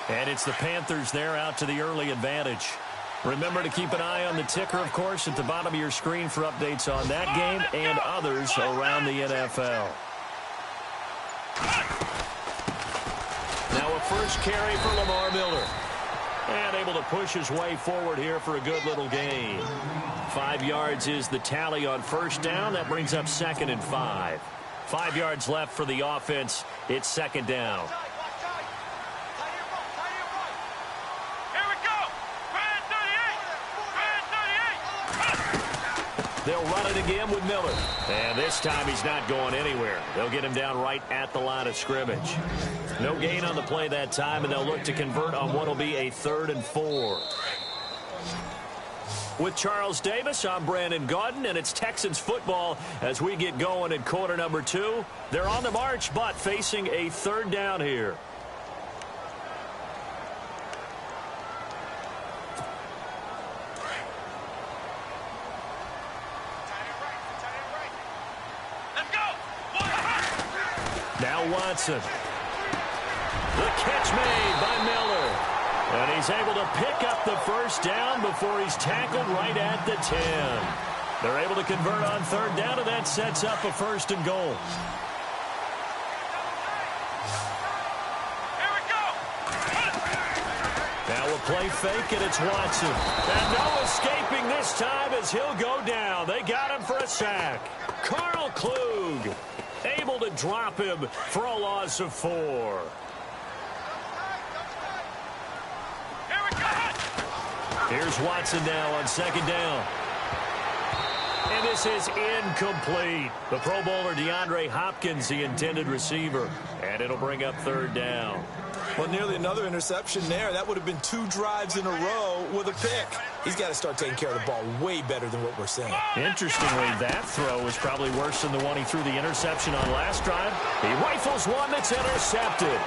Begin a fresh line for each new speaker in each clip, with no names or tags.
And it's the Panthers there out to the early advantage. Remember to keep an eye on the ticker, of course, at the bottom of your screen for updates on that game and others around the NFL. Now a first carry for Lamar Miller. And able to push his way forward here for a good little gain. 5 yards is the tally on first down. That brings up 2nd and 5. 5 yards left for the offense. It's 2nd down. They'll run it again with Miller. And this time he's not going anywhere. They'll get him down right at the line of scrimmage. No gain on the play that time, and they'll look to convert on what will be a 3rd and 4. With Charles Davis, I'm Brandon Gaudin, and it's Texans football as we get going in quarter number 2. They're on the march, but facing a 3rd down here. Now Watson. The catch made by Miller. And he's able to pick up the first down before he's tackled right at the 10. They're able to convert on 3rd down, and that sets up a 1st and goal.
Here we go.
Now a play fake, and it's Watson. And no escaping this time as he'll go down. They got him for a sack. Carl Klug able to drop him for a loss of 4.
Here we go.
Here's Watson now on 2nd down. And this is incomplete. The Pro Bowler DeAndre Hopkins, the intended receiver. And it'll bring up 3rd down.
Well, nearly another interception there. That would have been 2 drives in a row with a pick. He's got to start taking care of the ball way better than what we're seeing.
Interestingly, that throw was probably worse than the one he threw the interception on last drive. He rifles one that's intercepted.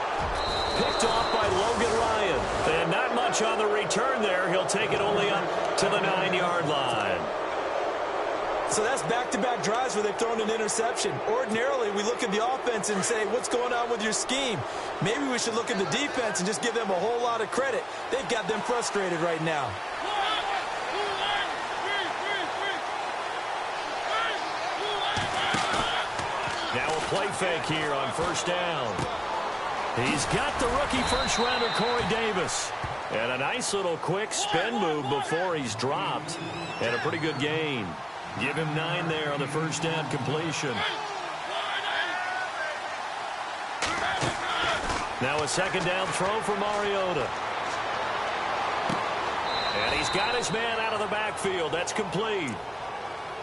Picked off by Logan Ryan. And not much on the return there. He'll take it only up to the 9-yard line.
So that's back-to-back drives where they've thrown an interception. Ordinarily, we look at the offense and say, what's going on with your scheme? Maybe we should look at the defense and just give them a whole lot of credit. They've got them frustrated right now.
Now a play fake here on 1st down. He's got the rookie first-rounder Corey Davis. And a nice little quick spin move before he's dropped. And a pretty good gain. Give him 9 there on the 1st down completion. Now a 2nd down throw for Mariota. And he's got his man out of the backfield. That's complete.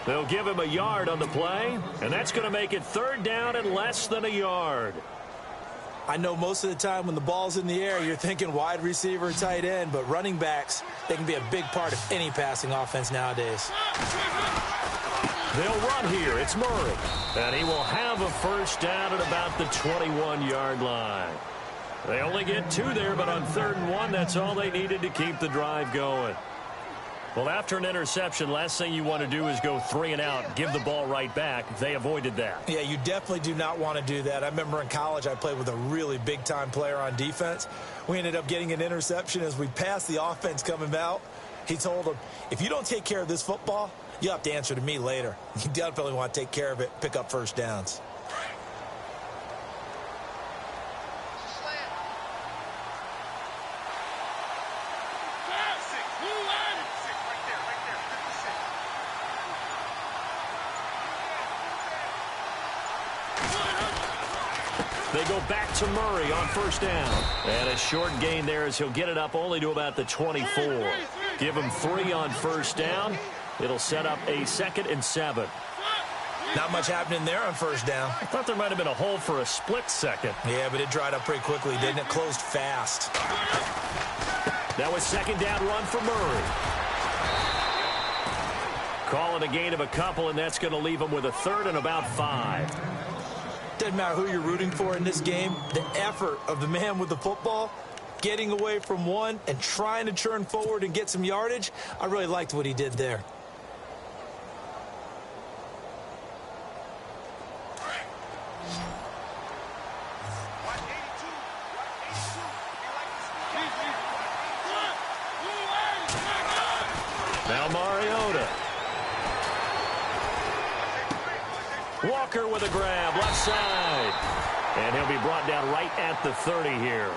They'll give him a yard on the play, and that's going to make it 3rd down and less than a yard.
I know most of the time when the ball's in the air, you're thinking wide receiver, tight end, but running backs, they can be a big part of any passing offense nowadays.
They'll run here. It's Murray. And he will have a 1st down at about the 21-yard line. They only get 2 there, but on 3rd and 1, that's all they needed to keep the drive going. Well, after an interception, last thing you want to do is go 3 and out, give the ball right back. They avoided that.
Yeah, you definitely do not want to do that. I remember in college I played with a really big-time player on defense. We ended up getting an interception as we passed the offense coming out. He told him, if you don't take care of this football, you'll have to answer to me later. You definitely want to take care of it, pick up 1st downs.
They go back to Murray on 1st down. And a short gain there as he'll get it up only to about the 24. Give him 3 on 1st down. It'll set up a 2nd and 7.
Not much happening there on 1st down.
I thought there might have been a hole for a split second.
Yeah, but it dried up pretty quickly, didn't it? Closed fast.
Now a 2nd down run for Murray. Calling a gain of a couple, and that's going to leave him with a 3rd and about 5.
Doesn't matter who you're rooting for in this game. The effort of the man with the football, getting away from one and trying to churn forward and get some yardage, I really liked what he did there.
Now Mariota. Walker with a grab, left side. And he'll be brought down right at the 30 here.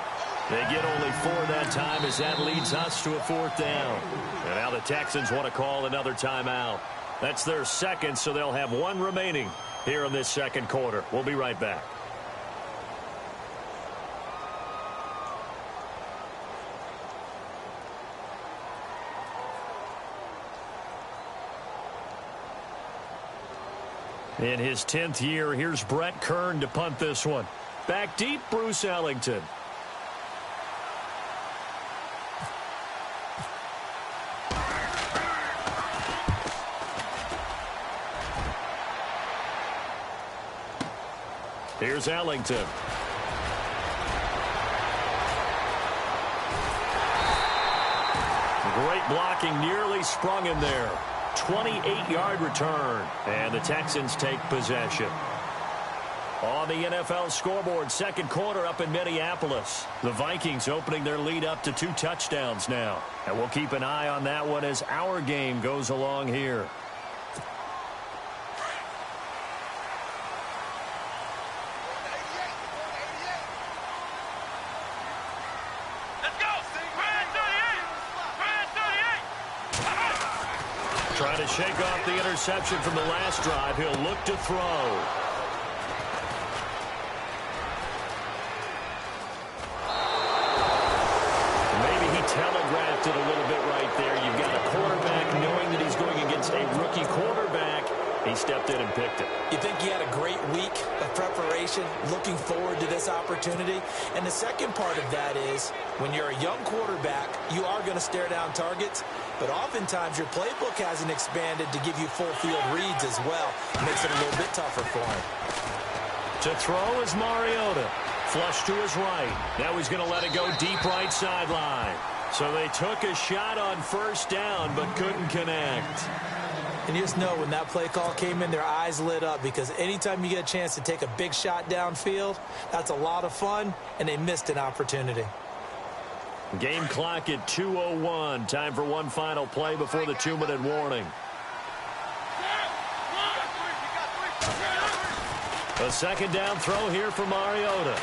They get only 4 that time as that leads us to a 4th down. And now the Texans want to call another timeout. That's their second, so they'll have 1 remaining here in this second quarter. We'll be right back. In his 10th year, here's Brett Kern to punt this one. Back deep, Bruce Ellington. Here's Ellington. Great blocking, nearly sprung him there. 28-yard return, and the Texans take possession. On the NFL scoreboard, second quarter up in Minneapolis. The Vikings opening their lead up to 2 touchdowns now. And we'll keep an eye on that one as our game goes along here. Trying to shake off the interception from the last drive. He'll look to throw. Maybe he telegraphed it a little bit right there. You've got a quarterback knowing that he's going against a rookie quarterback. He stepped in and picked it.
You think he had a great week of preparation, looking forward to this opportunity? And the second part of that is, when you're a young quarterback, you are going to stare down targets, but oftentimes your playbook hasn't expanded to give you full field reads as well. It makes it a little bit tougher for him.
To throw is Mariota. Flush to his right. Now he's going to let it go deep right sideline. So they took a shot on first down, but couldn't connect.
And you just know when that play call came in, their eyes lit up, because anytime you get a chance to take a big shot downfield, that's a lot of fun, and they missed an opportunity.
Game clock at 2:01. Time for one final play before the 2-minute warning. A second down throw here for Mariota.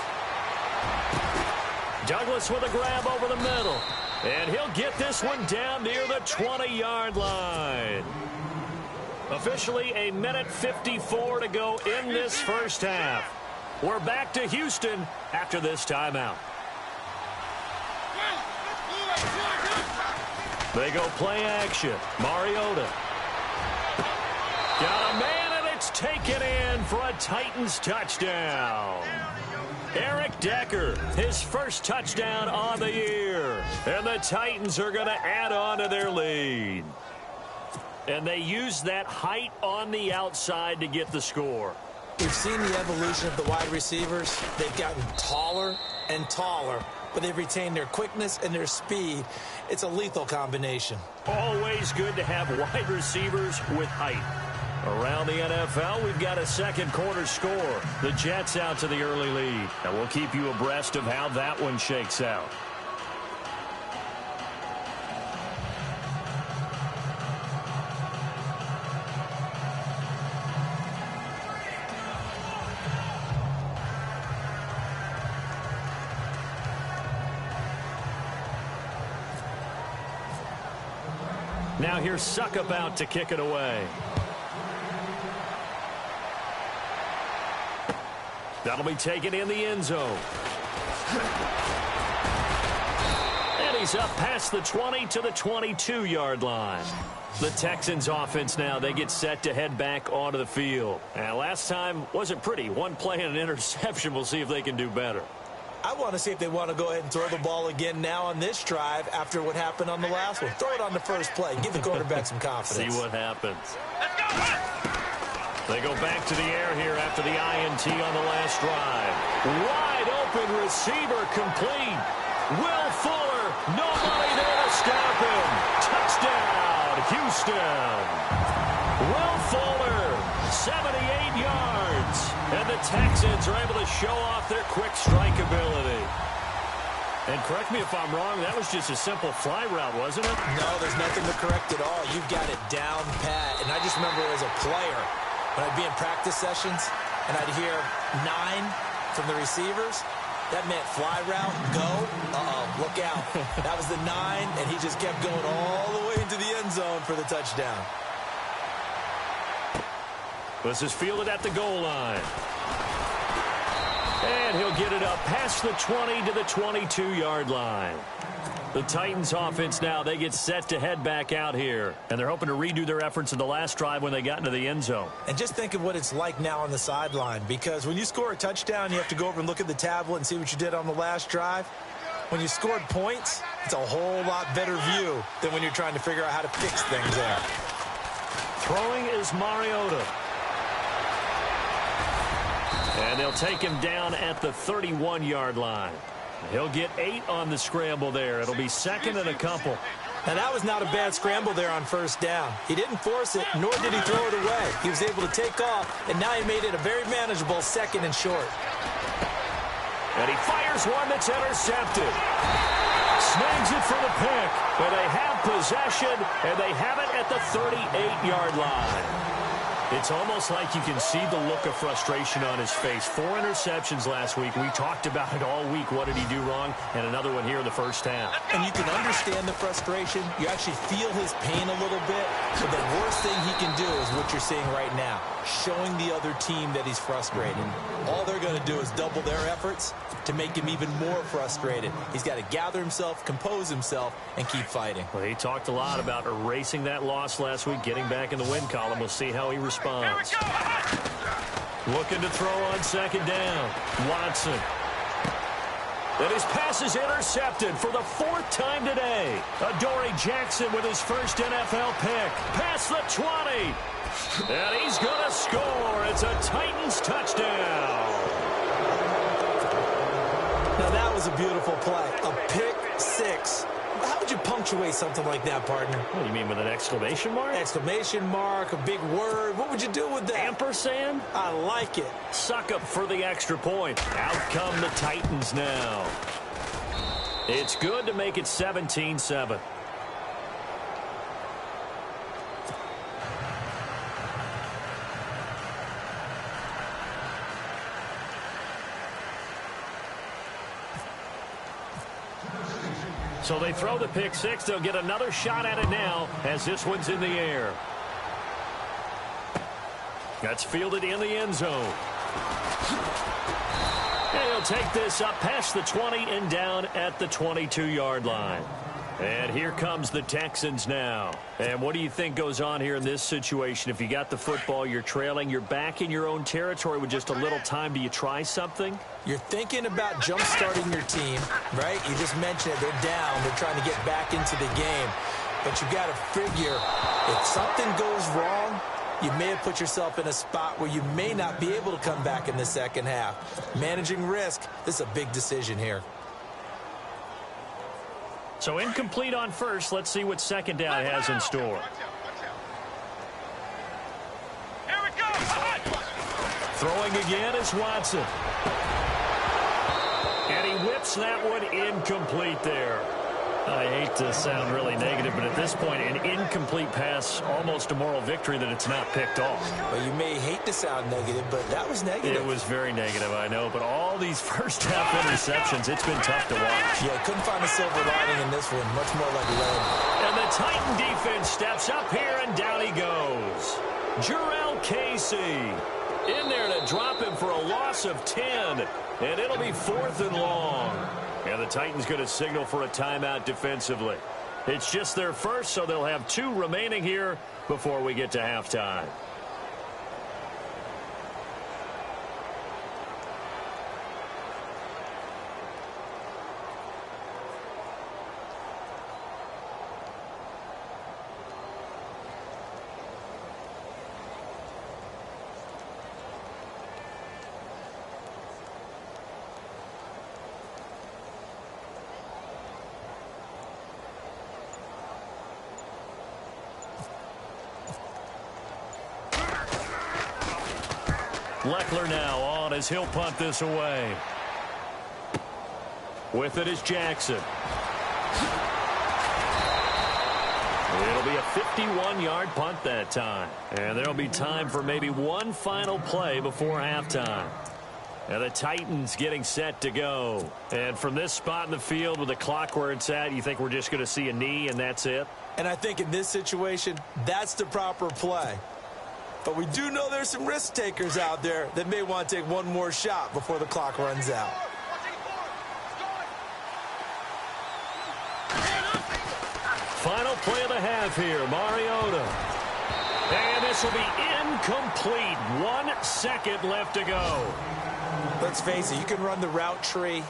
Douglas with a grab over the middle. And he'll get this one down near the 20-yard line. Officially a minute 54 to go in this first half. We're back to Houston after this timeout. They go play action. Mariota. Got a man, and it's taken in for a Titans touchdown. Eric Decker, his first touchdown on the year. And the Titans are going to add on to their lead. And they use that height on the outside to get the score.
We've seen the evolution of the wide receivers. They've gotten taller and taller, but they've retained their quickness and their speed. It's a lethal combination.
Always good to have wide receivers with height. Around the NFL, we've got a second quarter score. The Jets out to the early lead. And we'll keep you abreast of how that one shakes out. Now here's Suckup out to kick it away. That'll be taken in the end zone. And he's up past the 20 to the 22-yard line. The Texans offense now, they get set to head back onto the field. And last time wasn't pretty. One play and an interception. We'll see if they can do better.
I want to see if they want to go ahead and throw the ball again now on this drive after what happened on the last one. Throw it on the first play. Give the quarterback some confidence.
See what happens. They go back to the air here after the INT on the last drive. Wide open receiver complete. Will Fuller, nobody there to stop him. Touchdown, Houston. Will Fuller, 78 yards. And the Texans are able to show off their quick strike ability. And correct me if I'm wrong, that was just a simple fly route, wasn't it?
No, there's nothing to correct at all. You've got it down pat. And I just remember as a player, when I'd be in practice sessions and I'd hear 9 from the receivers, that meant fly route, go, look out. That was the 9, and he just kept going all the way into the end zone for the touchdown.
This is fielded at the goal line. And he'll get it up past the 20 to the 22-yard line. The Titans offense now, they get set to head back out here. And they're hoping to redo their efforts in the last drive when they got into the end zone.
And just think of what it's like now on the sideline. Because when you score a touchdown, you have to go over and look at the tablet and see what you did on the last drive. When you scored points, it's a whole lot better view than when you're trying to figure out how to fix things there.
Throwing is Mariota. And they'll take him down at the 31-yard line. He'll get 8 on the scramble there. It'll be second and a couple.
Now, that was not a bad scramble there on first down. He didn't force it, nor did he throw it away. He was able to take off, and now he made it a very manageable second and short.
And he fires one that's intercepted. Snags it for the pick. And they have possession, and they have it at the 38-yard line. It's almost like you can see the look of frustration on his face. 4 interceptions last week. We talked about it all week. What did he do wrong? And another one here in the first half.
And you can understand the frustration. You actually feel his pain a little bit. But the worst thing he can do is what you're seeing right now, showing the other team that he's frustrated. All they're going to do is double their efforts to make him even more frustrated. He's got to gather himself, compose himself, and keep fighting.
Well, he talked a lot about erasing that loss last week, getting back in the win column. We'll see how he responds. Looking to throw on second down. Watson. And his pass is intercepted for the 4th time today. Adoree Jackson with his first NFL pick. Past the 20. And he's going to score. It's a Titans touchdown.
Now, that was a beautiful play. A pick 6. How would you punctuate something like that, partner?
What do you mean, with an exclamation mark?
Exclamation mark, a big word. What would you do with that?
Ampersand?
I like it.
Suck up for the extra point. Out come the Titans now. It's good to make it 17-7. So they throw the pick 6. They'll get another shot at it now as this one's in the air. That's fielded in the end zone. And he'll take this up past the 20 and down at the 22-yard line. And here comes the Texans now. And what do you think goes on here in this situation? If you got the football, you're trailing, you're back in your own territory with just a little time. Do you try something?
You're thinking about jump-starting your team, right? You just mentioned it. They're down. They're trying to get back into the game. But you got to figure, if something goes wrong, you may have put yourself in a spot where you may not be able to come back in the second half. Managing risk, this is a big decision here.
So incomplete on first. Let's see what second down has in store.
Here we go.
Throwing again is Watson. And he whips that one incomplete there. I hate to sound really negative, but at this point, an incomplete pass, almost a moral victory that it's not picked off.
Well, you may hate to sound negative, but that was negative.
It was very negative, I know, but all these first-half interceptions, it's been tough to watch.
Yeah, couldn't find a silver lining in this one. Much more like lead.
And the Titan defense steps up here, and down he goes. Jarrell Casey in there to drop him for a loss of 10, and it'll be 4th and long. And the Titans going to signal for a timeout defensively. It's just their first, so they'll have 2 remaining here before we get to halftime. Leckler now on as he'll punt this away. With it is Jackson. It'll be a 51-yard punt that time. And there'll be time for maybe one final play before halftime. And the Titans getting set to go. And from this spot in the field with the clock where it's at, you think we're just going to see a knee and that's it?
And I think in this situation, that's the proper play. But we do know there's some risk takers out there that may want to take one more shot before the clock runs out.
Final play of the half here, Mariota. And this will be incomplete. 1 second left to go.
Let's face it, you can run the route tree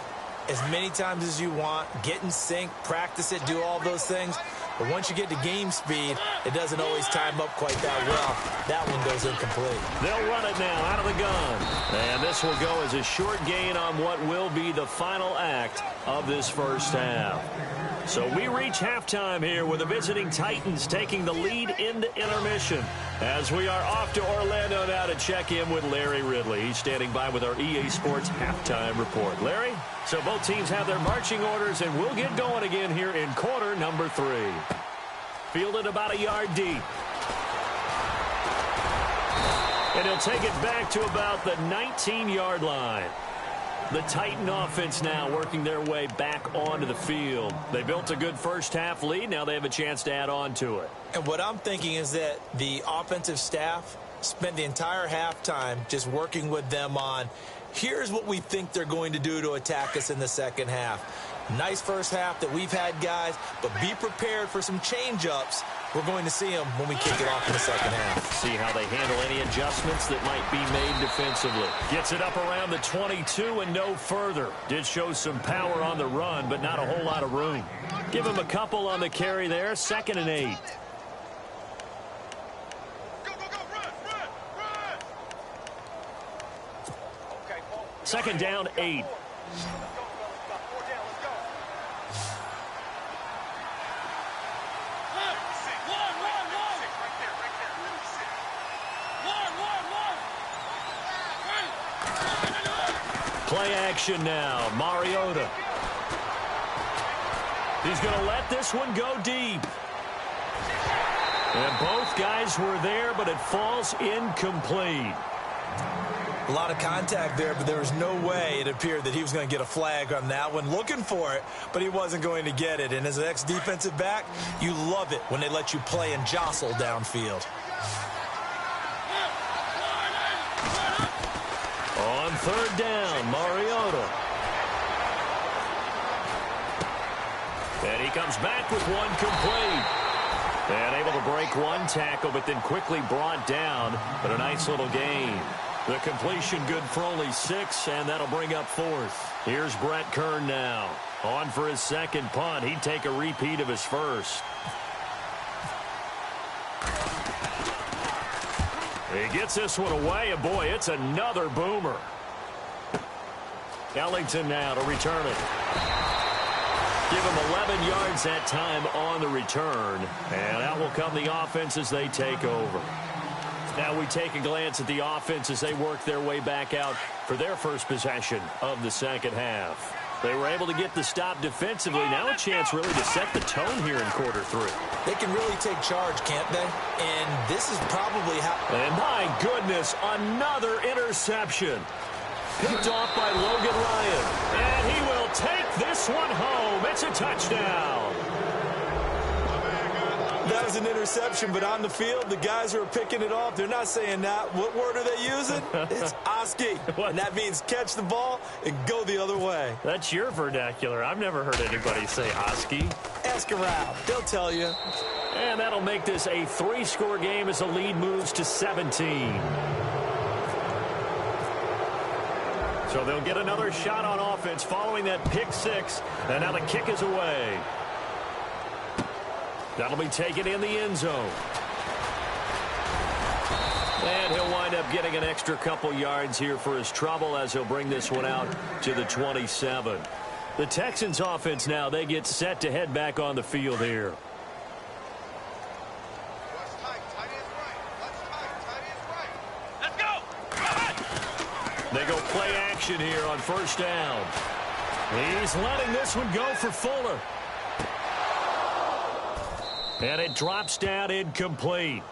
as many times as you want, get in sync, practice it, do all those things. But once you get to game speed, it doesn't always time up quite that well. That one goes incomplete.
They'll run it now out of the gun. And this will go as a short gain on what will be the final act of this first half. So we reach halftime here with the visiting Titans taking the lead into intermission. As we are off to Orlando now to check in with Larry Ridley. He's standing by with our EA Sports halftime report. Larry? So both teams have their marching orders, and we'll get going again here in quarter number 3. Fielded about a yard deep. And he'll take it back to about the 19-yard line. The Titan offense now working their way back onto the field. They built a good first-half lead. Now they have a chance to add on to it.
And what I'm thinking is that the offensive staff spent the entire halftime just working with them on, here's what we think they're going to do to attack us in the second half. Nice first half that we've had, guys, but be prepared for some change-ups. We're going to see them when we kick it off in the second half.
See how they handle any adjustments that might be made defensively. Gets it up around the 22 and no further. Did show some power on the run, but not a whole lot of room. Give him a couple on the carry there. 2nd and 8. Second down, 8. Play action now. Mariota. He's going to let this one go deep. And both guys were there, but it falls incomplete.
A lot of contact there, but there was no way it appeared that he was going to get a flag on that one. Looking for it, but he wasn't going to get it. And as an ex-defensive back, you love it when they let you play and jostle downfield.
On 3rd down, Mariota. And he comes back with one complete. And able to break one tackle, but then quickly brought down. But a nice little gain. The completion good for only 6, and that'll bring up 4th. Here's Brett Kern now. On for his second punt. He'd take a repeat of his first. He gets this one away, and boy, it's another boomer. Ellington now to return it. Give him 11 yards that time on the return. And out will come the offense as they take over. Now we take a glance at the offense as they work their way back out for their first possession of the second half. They were able to get the stop defensively. Now a chance really to set the tone here in quarter 3.
They can really take charge, can't they? And this is probably how...
And my goodness, another interception. Picked off by Logan Ryan. And he will take this one home. It's a touchdown.
That was an interception, but on the field, the guys who are picking it off, they're not saying that. What word are they using? It's Oski. And that means catch the ball and go the other way.
That's your vernacular. I've never heard anybody say Oski.
Ask around. They'll tell you.
And that'll make this a 3-score game as the lead moves to 17. So they'll get another shot on offense following that pick 6. And now the kick is away. That'll be taken in the end zone. And he'll wind up getting an extra couple yards here for his trouble as he'll bring this one out to the 27. The Texans offense now, they get set to head back on the field here.
Let's go.
They go play action here on 1st down. He's letting this one go for Fuller. And it drops down incomplete.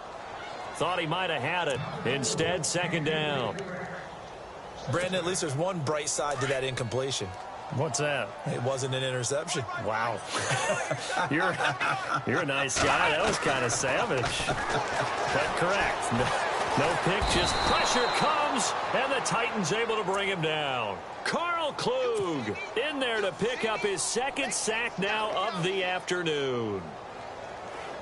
Thought he might have had it. Instead, second down.
Brandon, at least there's one bright side to that incompletion.
What's that?
It wasn't an interception.
Wow. You're a nice guy. That was kind of savage. But correct. No pick, just pressure comes, and the Titans able to bring him down. Carl Klug in there to pick up his second sack now of the afternoon.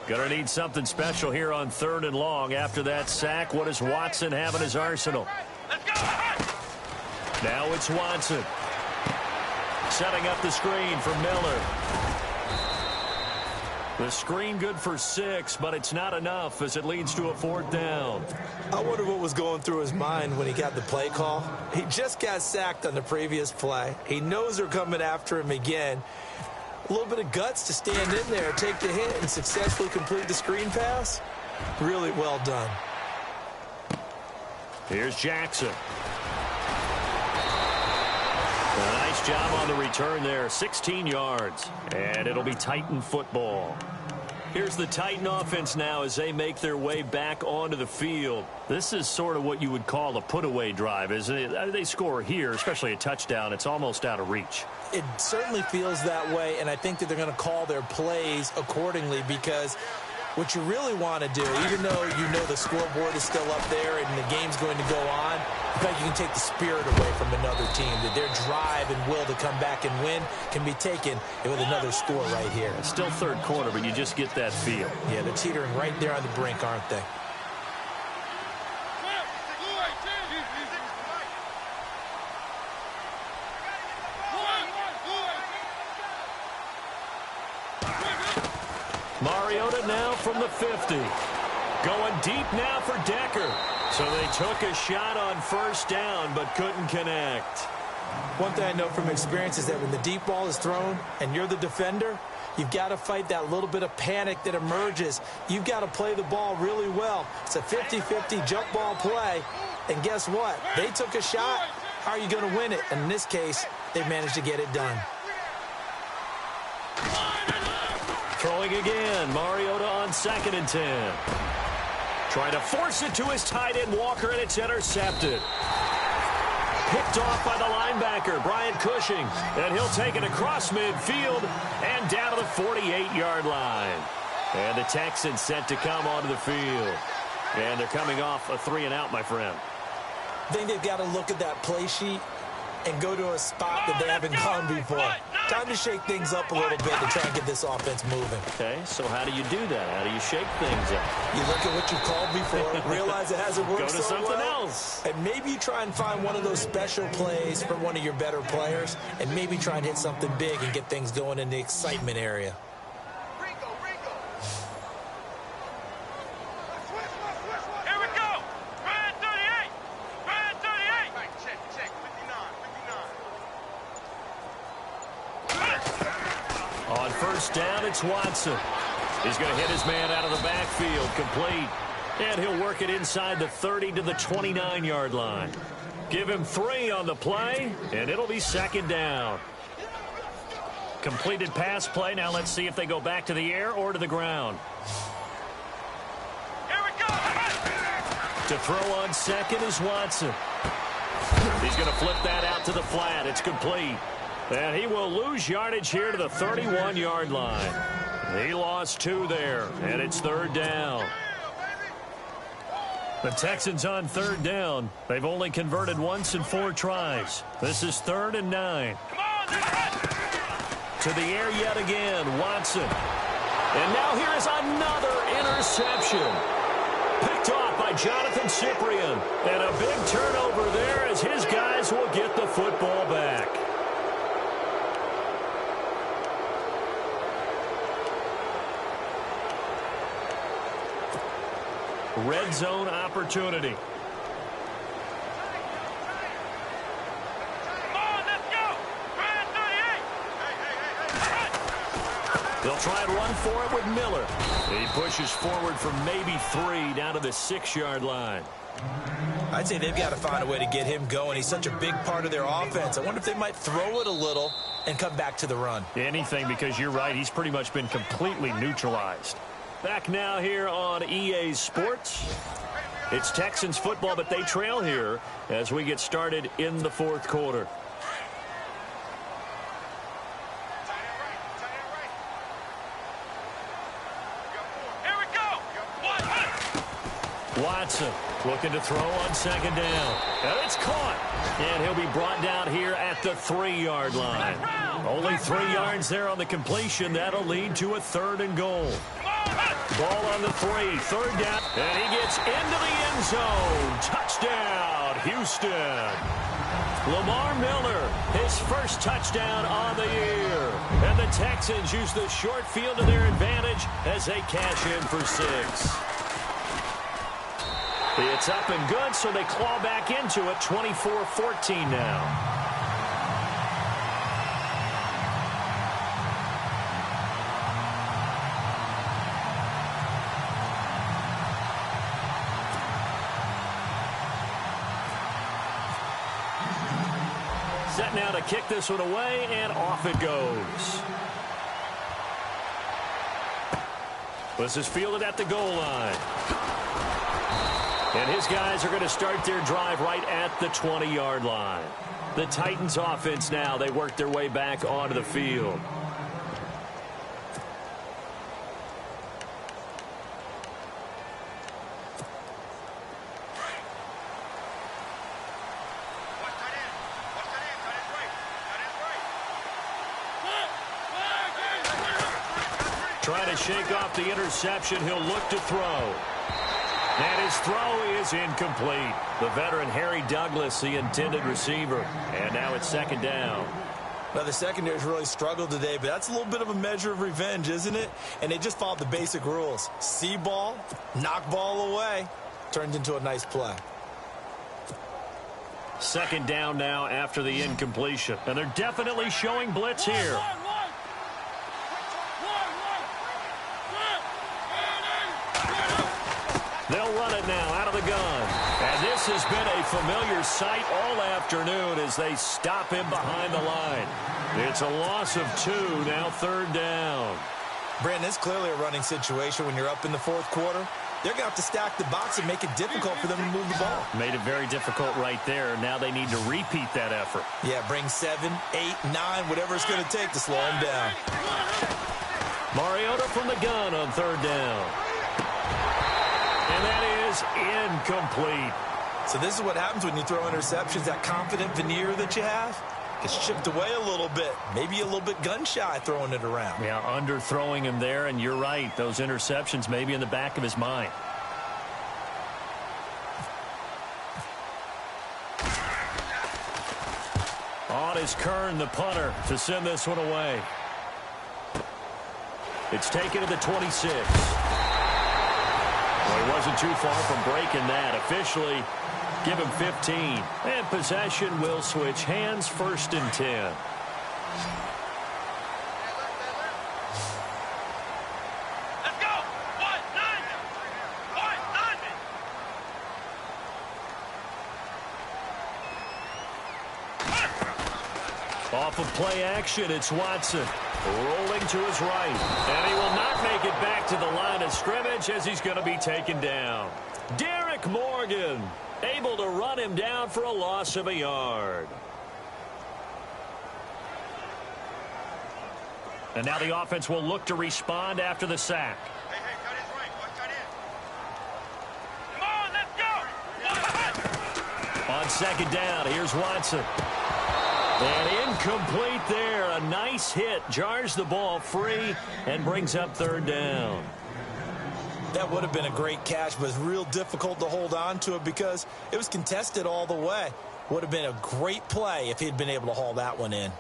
Gonna need something special here on 3rd and long. After that sack, what does Watson have in his arsenal?
Let's go!
Now it's Watson. Setting up the screen for Miller. The screen good for 6, but it's not enough as it leads to a 4th down.
I wonder what was going through his mind when he got the play call. He just got sacked on the previous play. He knows they're coming after him again. A little bit of guts to stand in there, take the hit, and successfully complete the screen pass. Really well done.
Here's Jackson. A nice job on the return there. 16 yards. And it'll be Titan football. Here's the Titan offense now as they make their way back onto the field. This is sort of what you would call a put-away drive, isn't it? They score here, especially a touchdown. It's almost out of reach.
It certainly feels that way, and I think that they're going to call their plays accordingly because what you really want to do, even though you know the scoreboard is still up there and the game's going to go on, I think you can take the spirit away from another team, that their drive and will to come back and win can be taken with another score right here.
It's still 3rd quarter, but you just get that feel.
Yeah, they're teetering right there on the brink, aren't they?
Mariota now from the 50. Going deep now for Decker. So they took a shot on 1st down, but couldn't connect.
One thing I know from experience is that when the deep ball is thrown and you're the defender, you've got to fight that little bit of panic that emerges. You've got to play the ball really well. It's a 50-50 jump ball play. And guess what? They took a shot. How are you going to win it? And in this case, they managed to get it done.
Throwing again. Mariota on 2nd and 10. Trying to force it to his tight end, Walker, and it's intercepted. Picked off by the linebacker, Brian Cushing. And he'll take it across midfield and down to the 48-yard line. And the Texans set to come onto the field. And they're coming off a 3-and-out, my friend.
I think they've got to look at that play sheet and go to a spot that they haven't gone before. Time to shake things up a little bit to try and get this offense moving.
Okay, so how do you do that? How do you shake things up?
You look at what you called before, realize it hasn't worked
Go to
so
something
well,
else.
and maybe you try and find one of those special plays from one of your better players, and maybe try and hit something big and get things going in the excitement area.
Here we go! Brand 38! Brand 38! Right, check, 59.
On 1st down, it's Watson. He's going to hit his man out of the backfield, complete. And he'll work it inside the 30 to the 29-yard line. Give him 3 on the play, and it'll be 2nd down. Completed pass play. Now let's see if they go back to the air or to the ground.
Here we go!
To throw on 2nd is Watson. He's going to flip that out to the flat. It's complete. And he will lose yardage here to the 31-yard line. He lost 2 there, and it's 3rd down. The Texans on 3rd down. They've only converted once in 4 tries. This is 3rd and 9.
Come on,
To the air yet again, Watson. And now here is another interception. Picked off by Jonathan Cyprien. And a big turnover there as his guys will get the football back. Red zone opportunity.
Come on, let's go! Brand 38!
They'll try and run for it with Miller. He pushes forward for maybe 3 down to the 6-yard line.
I'd say they've got to find a way to get him going. He's such a big part of their offense. I wonder if they might throw it a little and come back to the run.
Anything, because you're right. He's pretty much been completely neutralized. Back now here on EA Sports. It's Texans football, but they trail here as we get started in the fourth quarter. Watson looking to throw on second down. And it's caught. And he'll be brought down here at the 3-yard line. Only 3 yards there on the completion. That'll lead to a 3rd and goal. Ball on the 3. 3rd down. And he gets into the end zone. Touchdown, Houston. Lamar Miller, his first touchdown on the year. And the Texans use the short field to their advantage as they cash in for 6. It's up and good, so they claw back into it, 24-14 now. Set now to kick this one away, and off it goes. This is fielded at the goal line. And his guys are going to start their drive right at the 20-yard line. The Titans offense now, they work their way back onto the field. Trying to shake off the interception, he'll look to throw. And his throw is incomplete. The veteran Harry Douglas, the intended receiver. And now it's 2nd down.
Now, the secondary's really struggled today, but that's a little bit of a measure of revenge, isn't it? And they just followed the basic rules. See ball, knock ball away. Turned into a nice play.
2nd down now after the incompletion. And they're definitely showing blitz here. They'll run it now out of the gun. And this has been a familiar sight all afternoon as they stop him behind the line. It's a loss of 2, now 3rd down.
Brandon, it's clearly a running situation when you're up in the 4th quarter. They're going to have to stack the box and make it difficult for them to move the ball.
Made it very difficult right there. Now they need to repeat that effort.
Yeah, bring 7, 8, 9, whatever it's going to take to slow him down.
Mariota from the gun on 3rd down. And that is incomplete.
So this is what happens when you throw interceptions. That confident veneer that you have gets chipped away a little bit. Maybe a little bit gun-shy throwing it around.
Yeah, underthrowing him there, and you're right. Those interceptions may be in the back of his mind. On is Kern, the punter, to send this one away. It's taken to the 26. Well, he wasn't too far from breaking that. Officially, give him 15. And possession will switch hands, 1st and 10.
Let's go! One, lineman!
Off of play action, it's Watson. Rolling to his right. And he will not make it back to the line of scrimmage as he's going to be taken down. Derek Morgan able to run him down for a loss of a yard. And now the offense will look to respond after the sack.
Hey, cut his right. Watch that in. Come on, let's go.
On 2nd down, here's Watson. And incomplete there. A nice hit. Jars the ball free and brings up 3rd down.
That would have been a great catch, but it's real difficult to hold on to it because it was contested all the way. Would have been a great play if he'd been able to haul that one in.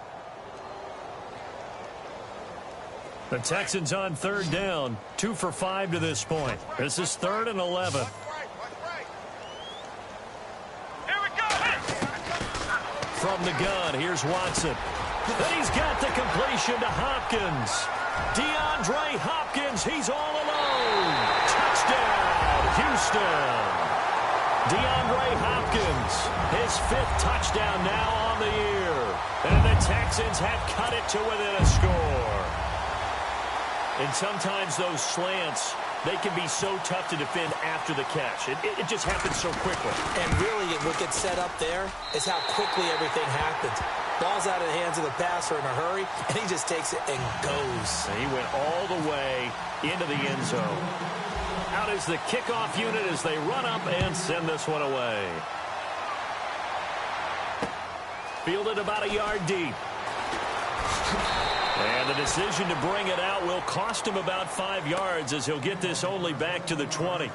The Texans on 3rd down. 2 for 5 to this point. This is 3rd and 11. From the gun, here's Watson. And he's got the completion to Hopkins. DeAndre Hopkins, he's all alone. Touchdown, Houston. DeAndre Hopkins, his 5th touchdown now on the year. And the Texans have cut it to within a score. And sometimes those slants, they can be so tough to defend after the catch. It just happens so quickly.
And really, what gets set up there is how quickly everything happens. Ball's out of the hands of the passer in a hurry, and he just takes it and goes.
And he went all the way into the end zone. Out is the kickoff unit as they run up and send this one away. Fielded about a yard deep. And the decision to bring it out will cost him about 5 yards as he'll get this only back to the 20.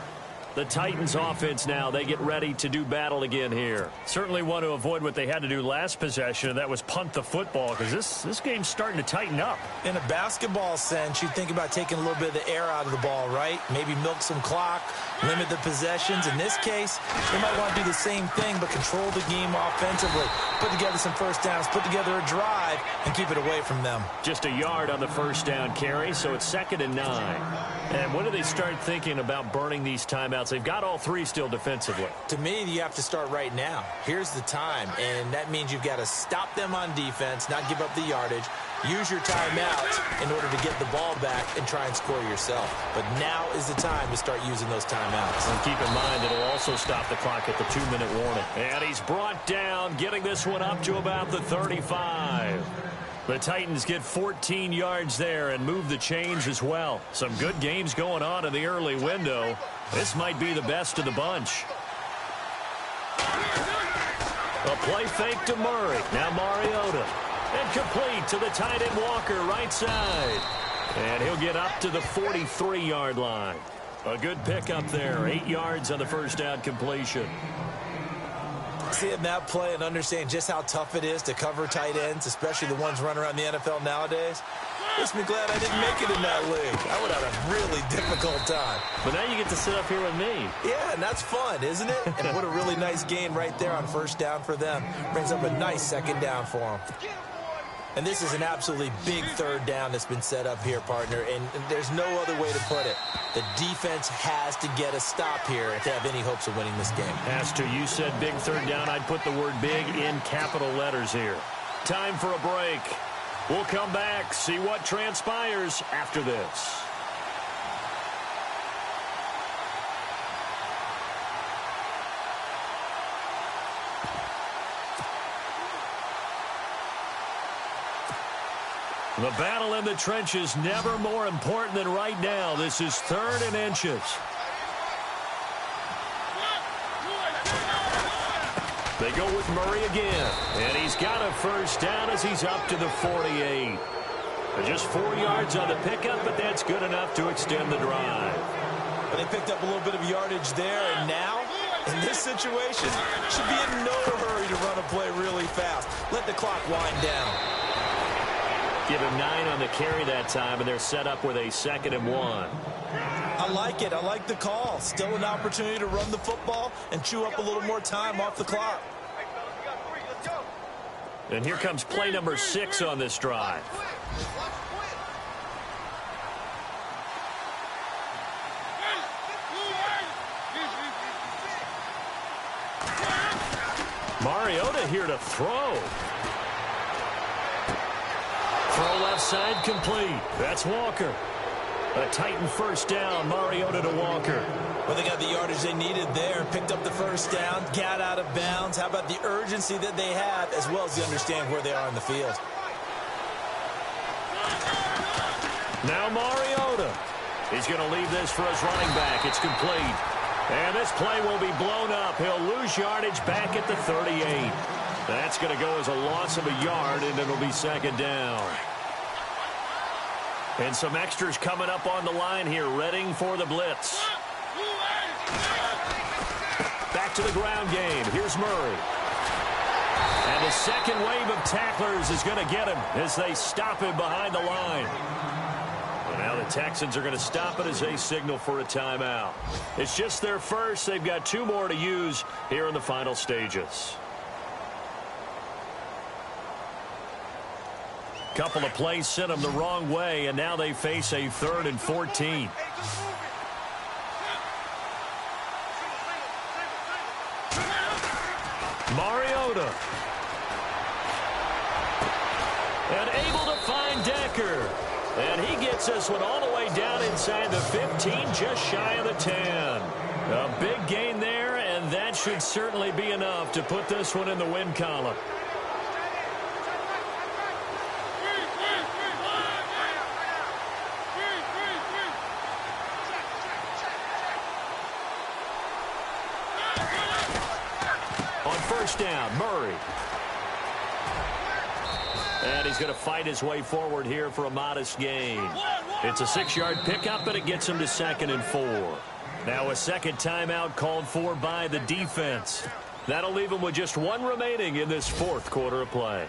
The Titans offense now, they get ready to do battle again here. Certainly want to avoid what they had to do last possession, and that was punt the football, because this game's starting to tighten up.
In a basketball sense, you think about taking a little bit of the air out of the ball, right? Maybe milk some clock, limit the possessions. In this case, they might want to do the same thing, but control the game offensively. Put together some first downs, put together a drive, and keep it away from them.
Just a yard on the first down carry, so it's 2nd and 9. And when do they start thinking about burning these timeouts? They've got all 3 still defensively.
To me, you have to start right now. Here's the time, and that means you've got to stop them on defense, not give up the yardage, use your timeouts in order to get the ball back and try and score yourself. But now is the time to start using those timeouts.
And keep in mind, it'll also stop the clock at the 2-minute warning. And he's brought down, getting this one up to about the 35. The Titans get 14 yards there and move the chains as well. Some good games going on in the early window. This might be the best of the bunch. A play fake to Murray. Now Mariota. And complete to the tight end Walker, right side. And he'll get up to the 43-yard line. A good pickup there. 8 yards on the first down completion.
Seeing that play and understand just how tough it is to cover tight ends, especially the ones running around the NFL nowadays, makes me glad I didn't make it in that league. I would have had a really difficult time.
But now you get to sit up here with me.
Yeah, and that's fun, isn't it? And what a really nice gain right there on first down for them. Brings up a nice 2nd down for them. And this is an absolutely big 3rd down that's been set up here, partner, and there's no other way to put it. The defense has to get a stop here to have any hopes of winning this game.
Has to. You said big 3rd down. I'd put the word big in capital letters here. Time for a break. We'll come back, see what transpires after this. The battle in the trenches never more important than right now. This is 3rd and inches. They go with Murray again. And he's got a first down as he's up to the 48. Just 4 yards on the pickup, but that's good enough to extend the drive.
But they picked up a little bit of yardage there, and now, in this situation, should be in no hurry to run a play really fast. Let the clock wind down.
Give him 9 on the carry that time, and they're set up with a 2nd and 1.
I like it. I like the call. Still an opportunity to run the football and chew up a little more time off the clock.
And here comes play number 6 on this drive. Mariota here to throw. Throw left side complete. That's Walker. A Titan first down. Mariota to Walker.
Well, they got the yardage they needed there. Picked up the first down. Got out of bounds. How about the urgency that they have as well as they understand where they are in the field.
Now Mariota. He's going to leave this for his running back. It's complete. And this play will be blown up. He'll lose yardage back at the 38. That's going to go as a loss of a yard, and it'll be 2nd down. And some extras coming up on the line here, readying for the blitz. Back to the ground game. Here's Murray. And the second wave of tacklers is going to get him as they stop him behind the line. And now the Texans are going to stop it as they signal for a timeout. It's just their first. They've got 2 more to use here in the final stages. Couple of plays sent them the wrong way, and now they face a 3rd and 14. And able to find Decker. And he gets this one all the way down inside the 15, just shy of the 10. A big gain there, and that should certainly be enough to put this one in the win column. On first down, Murray. And he's going to fight his way forward here for a modest gain. It's a 6-yard pickup, and it gets him to 2nd and 4. Now a second timeout called for by the defense. That'll leave him with just one remaining in this 4th quarter of play.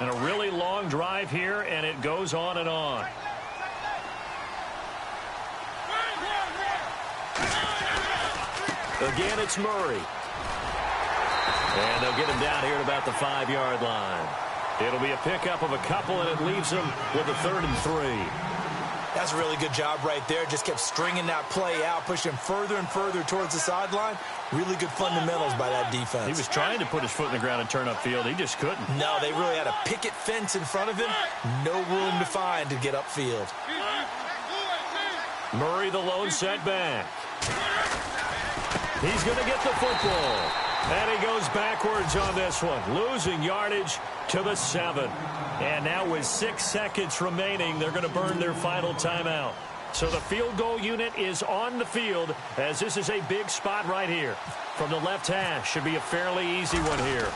And a really long drive here, and it goes on and on. Again, it's Murray. And they'll get him down here at about the 5-yard line. It'll be a pickup of a couple, and it leaves him with a 3rd and 3.
That's a really good job right there. Just kept stringing that play out, pushing further and further towards the sideline. Really good fundamentals by that defense. He
was trying to put his foot in the ground and turn upfield. He just couldn't.
No, they really had a picket fence in front of him. No room to find to get upfield.
Murray, the lone setback. He's going to get the football. And he goes backwards on this one, losing yardage to the 7. And now with 6 seconds remaining, they're going to burn their final timeout. So the field goal unit is on the field, as this is a big spot right here. From the left hash, should be a fairly easy one here.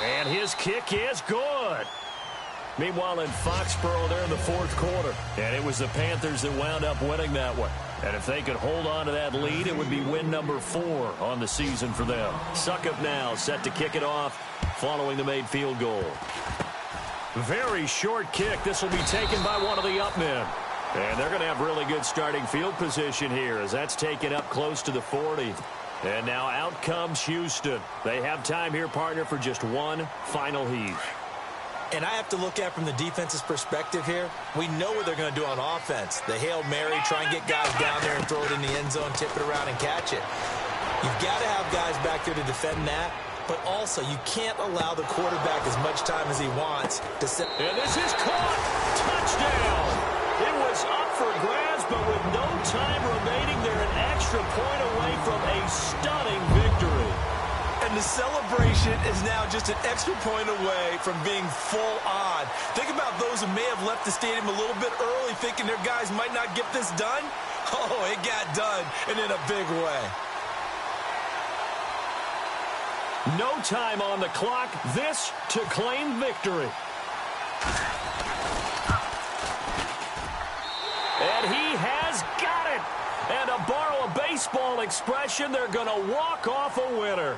And his kick is good. Meanwhile, in Foxborough, they're in the 4th quarter. And it was the Panthers that wound up winning that one. And if they could hold on to that lead, it would be win number 4 on the season for them. Suckup now set to kick it off following the made field goal. Very short kick. This will be taken by one of the up men. And they're going to have really good starting field position here as that's taken up close to the 40. And now out comes Houston. They have time here, partner, for just one final heave.
And I have to look at from the defense's perspective here. We know what they're going to do on offense. The Hail Mary, try and get guys down there and throw it in the end zone, tip it around and catch it. You've got to have guys back there to defend that, but also you can't allow the quarterback as much time as he wants to sit.
And this is caught. Touchdown. It was up for grabs, but with no time remaining, they're an extra point away from a stunning victory.
And the celebration is now just an extra point away from being full on. Think about those who may have left the stadium a little bit early thinking their guys might not get this done. Oh, it got done, and in a big way.
No time on the clock. This to claim victory. And he has got it. And to borrow a baseball expression, they're going to walk off a winner.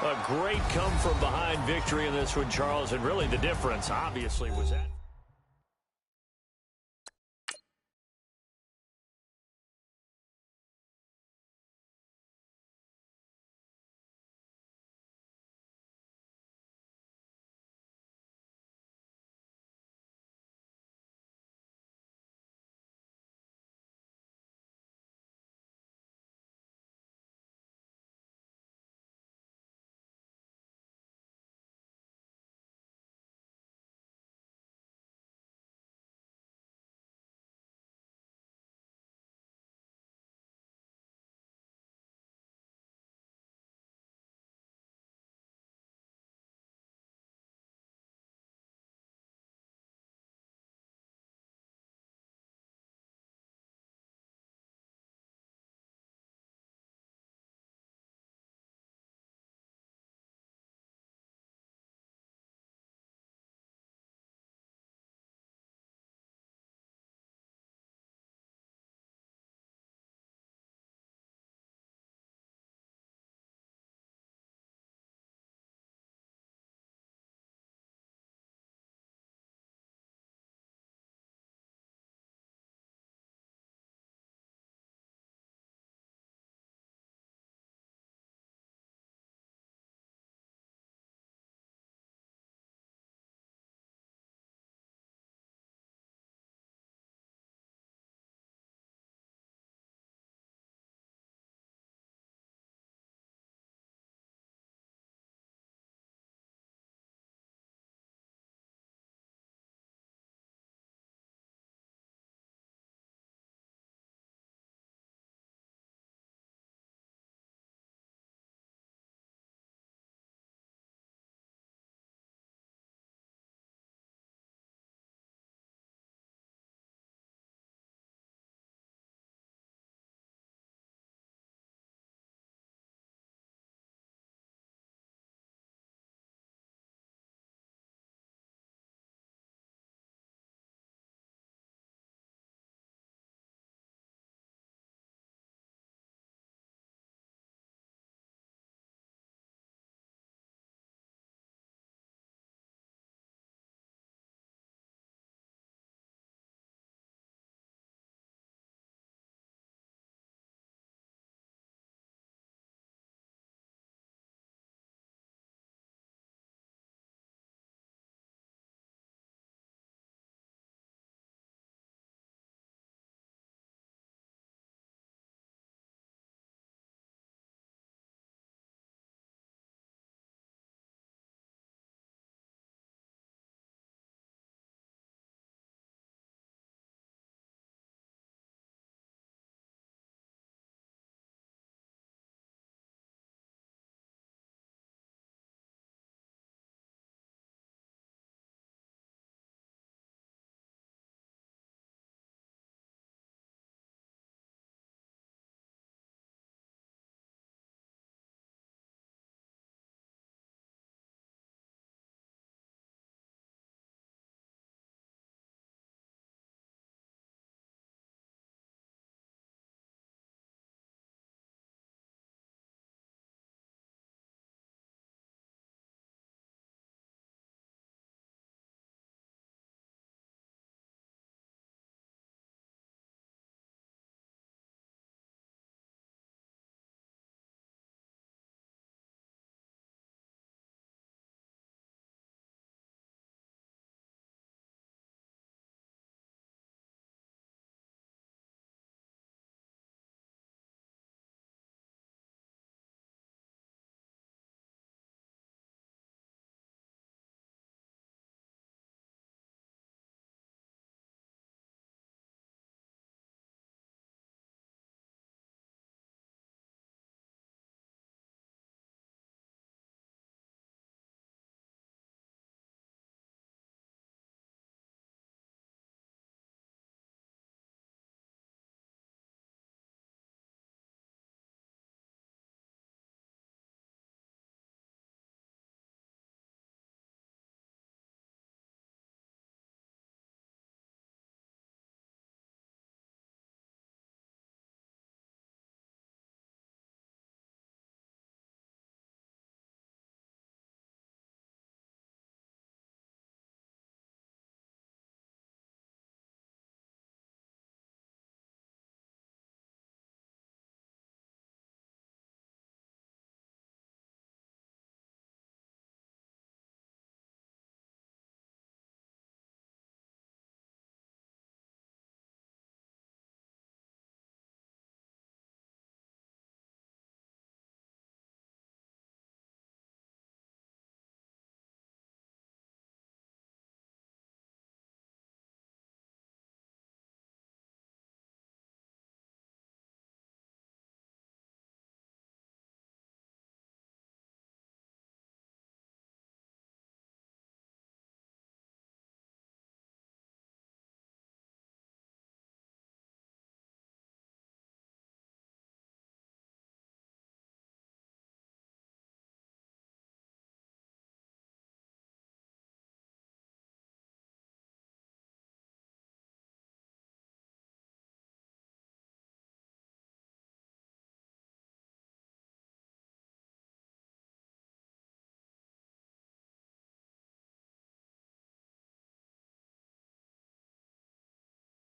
A great come-from-behind victory in this one, Charles, and really the difference, obviously, was that.